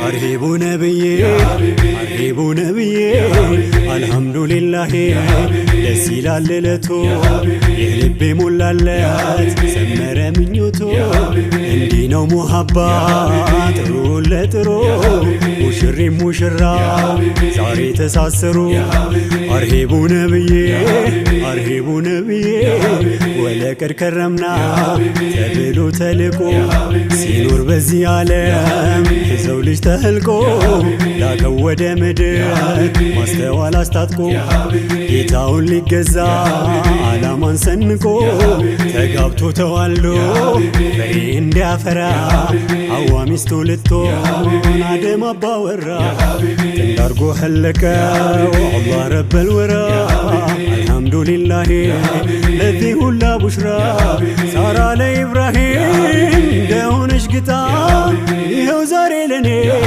አርሂቡ ነብዬ አርሂቡ ነብዬ አልሐምዱሊላህ ደስ ይላል እለቱ የልቤ ሞላለት ሰመረ ምኞቱ እንዲህ ነው ሙሐባ ጥሩ ለጥሩ ሙሽሪም ሙሽራ ዛሬ ተሳሰሩ አርሂቡ ነብዬ አርሂቡ ነብዬ ወለቀድ ከረምና ተብሎ ተልቆ ሲኖር በዚህ ዓለም የሰው ልጅ ተህልቆ ላከው ወደ ምድር ማስተዋል አስታጥቆ ጌታውን ሊገዛ ዓላማን ሰንቆ ተጋብቶ ተዋልዶ ፍሬ እንዲያፈራ ሐዋ ሚስቱ ልትሆን አደም አባወራ ጥንድ አርጎ ኸለቀው አላህ ረበል ወራ አልሐምዱሊላህ ለዚህ ሁላ ቡሽራ ሳራ ለኢብራሂም እንደሆነች ግጣ ይኸው ዛሬ ለኔ